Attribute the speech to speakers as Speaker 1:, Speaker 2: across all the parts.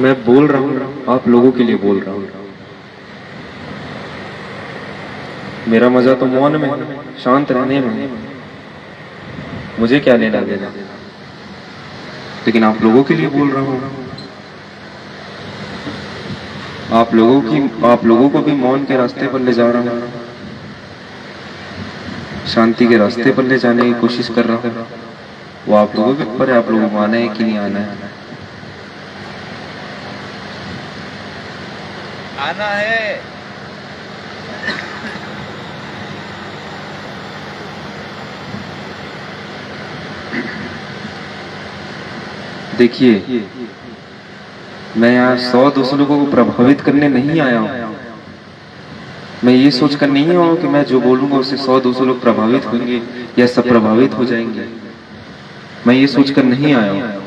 Speaker 1: मैं बोल रहा हूँ, आप लोगों के लिए बोल रहा हूँ। मेरा मजा तो मौन में, शांत रहने में, मुझे क्या लेना देना, लेकिन आप लोगों के लिए बोल रहा हूँ। आप लोगों को भी मौन के रास्ते पर ले जा रहा हूँ, शांति के रास्ते पर ले जाने की कोशिश कर रहा हूँ। वो आप लोगों के ऊपर है, आप लोगों को आना है कि नहीं आना है।
Speaker 2: आना है।
Speaker 1: देखिए, मैं यहाँ 100-200 लोगों को प्रभावित करने नहीं आया हूँ। मैं ये सोचकर नहीं आया हूँ कि मैं जो बोलूंगा उससे 100-200 लोग प्रभावित होंगे या सब प्रभावित हो जाएंगे। मैं ये सोचकर नहीं आया हूँ।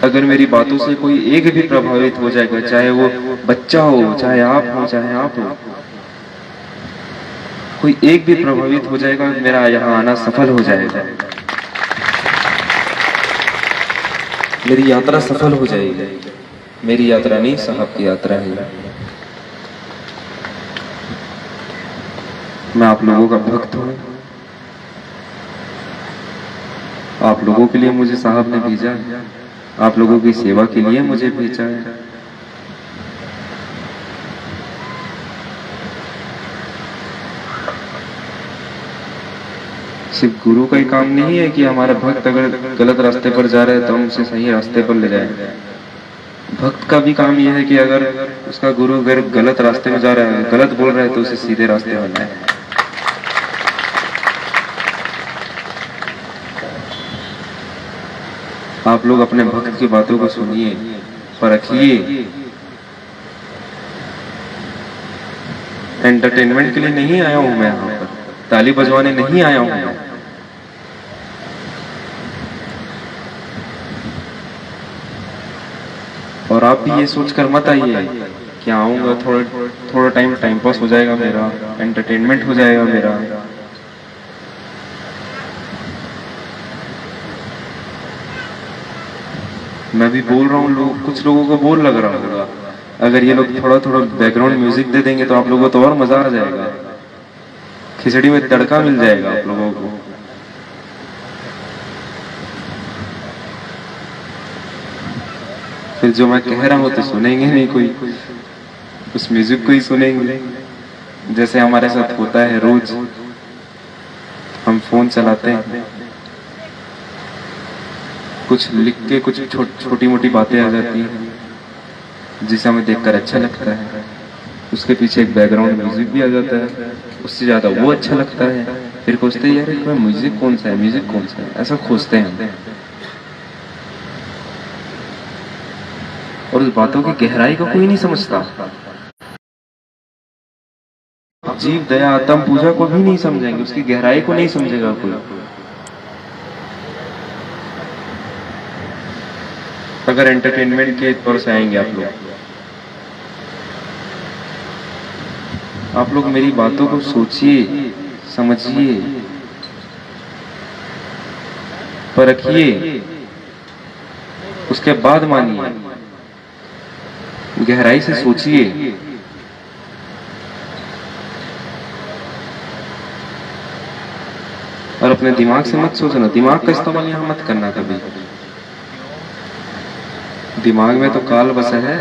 Speaker 1: अगर मेरी बातों से कोई एक भी प्रभावित हो जाएगा, चाहे वो बच्चा हो, चाहे आप हो, चाहे आप हो, कोई एक भी प्रभावित हो जाएगा, मेरा यहाँ आना सफल हो जाएगा। मेरी यात्रा सफल हो जाएगी। मेरी यात्रा नहीं, साहब की यात्रा है। मैं आप लोगों का भक्त हूँ। आप लोगों के लिए मुझे साहब ने भेजा है, आप लोगों की सेवा के लिए मुझे भेजा है। सिर्फ गुरु का ही काम नहीं है कि हमारा भक्त अगर गलत रास्ते पर जा रहा है तो हम उसे सही रास्ते पर ले जाए। भक्त का भी काम यह है कि अगर उसका गुरु अगर गलत रास्ते में जा रहा है, गलत बोल रहा है, तो उसे सीधे रास्ते में लाए। आप लोग अपने भक्त की बातों को सुनिए, परखिए। एंटरटेनमेंट के लिए नहीं आया हूं मैं यहाँ पर, ताली बजवाने नहीं आया हूं मैं। और आप भी ये सोचकर मत आइए कि आऊंगा थोड़ा टाइम पास हो जाएगा मेरा, एंटरटेनमेंट हो जाएगा मेरा। मैं भी बोल रहा हूँ, कुछ लोगों को बोर लग रहा होगा। अगर ये लोग थोड़ा बैकग्राउंड म्यूजिक दे देंगे तो आप लोगों को तो और मजा आ जाएगा, खिचड़ी में तड़का मिल जाएगा आप लोगों को। फिर जो मैं कह रहा हूं तो सुनेंगे नहीं कोई, उस म्यूजिक को ही सुनेंगे। जैसे हमारे साथ होता है रोज, हम फोन चलाते हैं, कुछ लिख के कुछ छोटी मोटी बातें आ जाती हैं जिसे हमें देखकर अच्छा लगता है, उसके पीछे एक बैकग्राउंड म्यूजिक भी आ जाता है, उससे ज्यादा वो अच्छा लगता है। फिर खोजते हैं यार म्यूजिक कौन सा है, म्यूजिक कौन सा है, ऐसा खोजते हैं। और उस बातों की गहराई को कोई नहीं समझता। जीव दया आत्म पूजा को भी नहीं समझेंगे, उसकी गहराई को नहीं समझेगा कोई। अगर एंटरटेनमेंट के तौर से आएंगे आप लोग मेरी बातों को सोचिए, समझिए, परखिए, उसके बाद मानिए, गहराई से सोचिए। और अपने दिमाग से मत सोचना, दिमाग का इस्तेमाल यहां मत करना कभी। दिमाग में तो काल बसा है,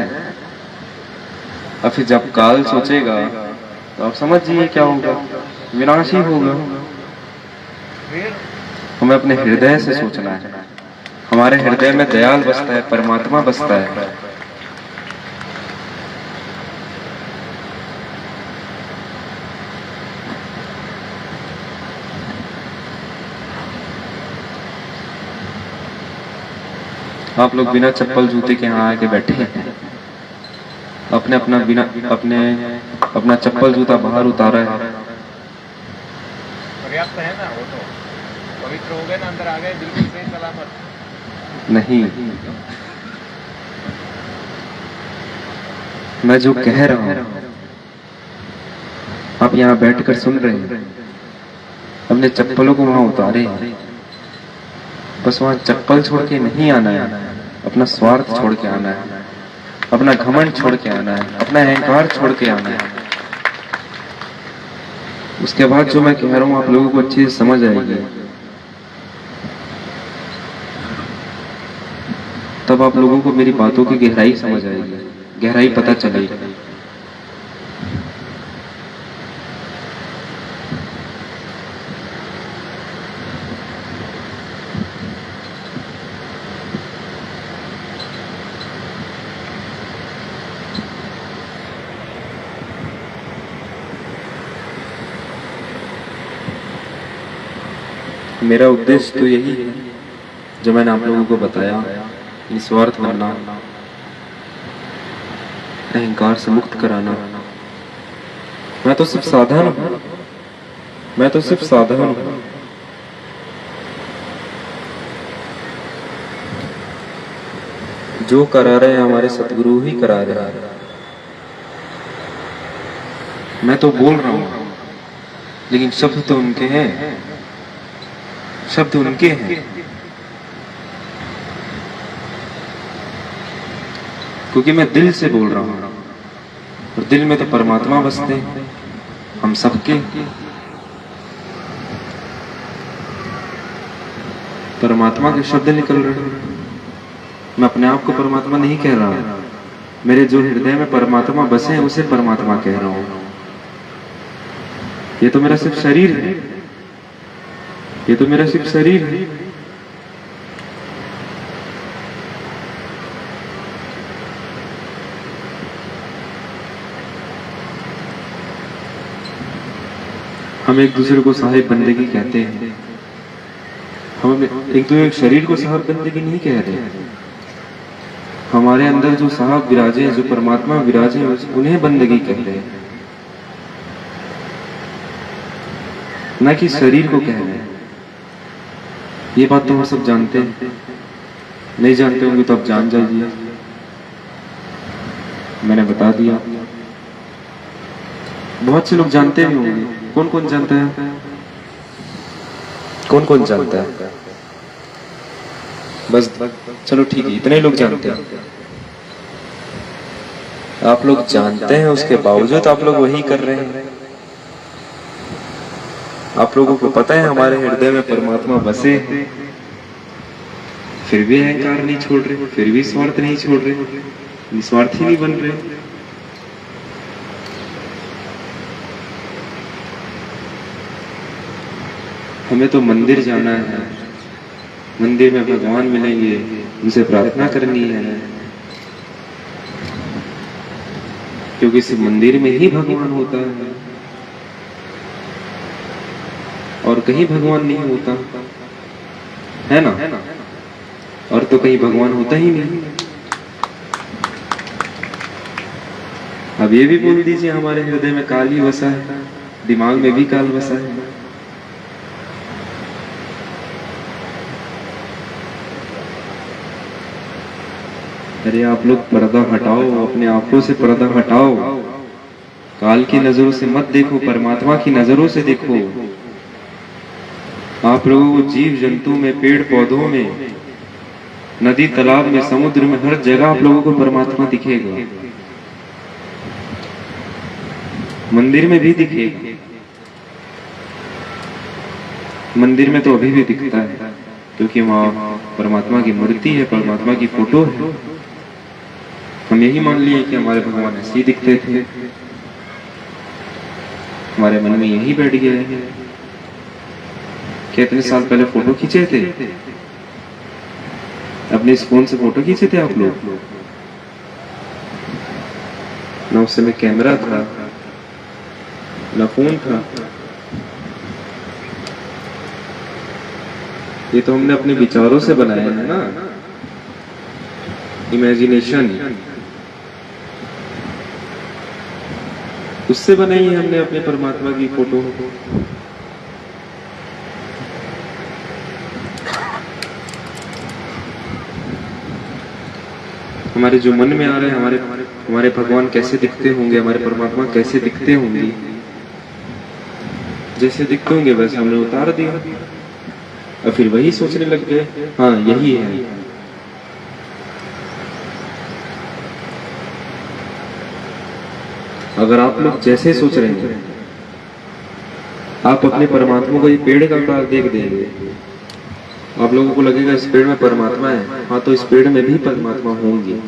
Speaker 1: और फिर जब काल सोचेगा तो आप समझिए क्या होगा, विनाश ही होगा। हमें अपने हृदय से सोचना है। हमारे हृदय में दयाल बसता है, परमात्मा बसता है। आप लोग बिना चप्पल जूते के यहाँ आके बैठे हैं, अपना चप्पल जूता बाहर उतारा है।
Speaker 2: पर्याप्त है ना, वो तो पवित्र हो गए ना, अंदर आ गए, बिल्कुल सही सलामत।
Speaker 1: नहीं, मैं जो कह रहा हूं आप यहाँ बैठकर सुन रहे हैं। अपने चप्पलों को वहां उतारे, बस वहां चप्पल छोड़ के नहीं आना है। अपना स्वार्थ छोड़ के आना है, अपना घमंड छोड़ के आना है, अपना अहंकार छोड़ के आना है। उसके बाद जो मैं कह रहा हूं आप लोगों को अच्छे से समझ आएगी, तब आप लोगों को मेरी बातों की गहराई समझ आएगी, गहराई पता चलेगी। मेरा उद्देश्य तो यही है जो मैंने आप लोगों को बताया, निस्वार्थ बनना, अहंकार से मुक्त कराना। मैं तो सिर्फ साधन हूं, मैं तो सिर्फ साधन हूं। जो करा रहे हैं हमारे सतगुरु ही करा रहे हैं। मैं तो बोल रहा हूं, लेकिन शब्द तो उनके हैं, शब्द उनके हैं। क्योंकि मैं दिल से बोल रहा हूं, और दिल में तो परमात्मा बसते हैं, हम सबके। परमात्मा के शब्द निकल रहे हैं। मैं अपने आप को परमात्मा नहीं कह रहा, मेरे जो हृदय में परमात्मा बसे हैं उसे परमात्मा कह रहा हूं। ये तो मेरा सिर्फ शरीर है, ये तो मेरा सिर्फ शरीर है। हम एक दूसरे को साहिब बंदगी कहते हैं, हम एक दूसरे शरीर को साहिब बंदगी नहीं कह रहे। हमारे अंदर जो साहब विराजे हैं, जो परमात्मा विराजे हैं, उन्हें बंदगी कह रहे हैं, न कि शरीर को कह रहे हैं। ये बात तो हम सब जानते हैं, नहीं जानते होंगे तो अब जान जाइए, मैंने बता दिया। बहुत से लोग जानते भी होंगे। कौन कौन जानता है? कौन कौन जानता है? बस चलो ठीक है, इतने लोग जानते हैं। आप लोग जानते हैं, उसके बावजूद आप लोग वही कर रहे हैं। आप लोगों को पता है हमारे हृदय में परमात्मा बसे हैं, फिर भी अहंकार नहीं छोड़ रहे, फिर भी स्वार्थ नहीं छोड़ रहे, निस्वार्थी नहीं बन रहे। हमें तो मंदिर जाना है, मंदिर में भगवान मिलेंगे, उनसे प्रार्थना करनी है, क्योंकि सिर्फ मंदिर में ही भगवान होता है और कहीं भगवान नहीं होता है ना। और तो कहीं भगवान होता ही नहीं। अब ये भी बोल दीजिए हमारे हृदय में काल ही बसा है, दिमाग में भी काल बसा है। अरे आप लोग पर्दा हटाओ, अपने आंखों से पर्दा हटाओ, काल की नजरों से मत देखो, परमात्मा की नजरों से देखो। आप लोगों को जीव जंतु में, पेड़ पौधों में, नदी तालाब में, समुद्र में, हर जगह आप लोगों को परमात्मा दिखेगा। मंदिर में भी दिखेगा, मंदिर में तो अभी भी दिखता है, क्योंकि वहां परमात्मा की मूर्ति है, परमात्मा की फोटो है। हम यही मान लिए कि हमारे भगवान ऐसे ही दिखते थे, हमारे मन में यही बैठ गया है। कितने साल पहले फोटो खींचे थे, अपने इस फोन से फोटो खींचे थे आप लोग ना? उस समय कैमरा था ना फोन था। ये तो हमने अपने विचारों से बनाया है ना, इमेजिनेशन, उससे बनाई है हमने अपने परमात्मा की फोटो। हमारे जो मन में आ रहे हैं, हमारे भगवान कैसे दिखते होंगे, हमारे परमात्मा कैसे दिखते होंगे, जैसे दिखते होंगे वैसे हमने उतार दिया और फिर वही सोचने लग गए, हाँ यही है। अगर आप लोग जैसे सोच रहे हैं, आप अपने परमात्मा को ये पेड़ का आकार देख देंगे, आप लोगों को लगेगा इस पेड़ में परमात्मा है। हाँ, तो इस पेड़ में भी परमात्मा होंगे।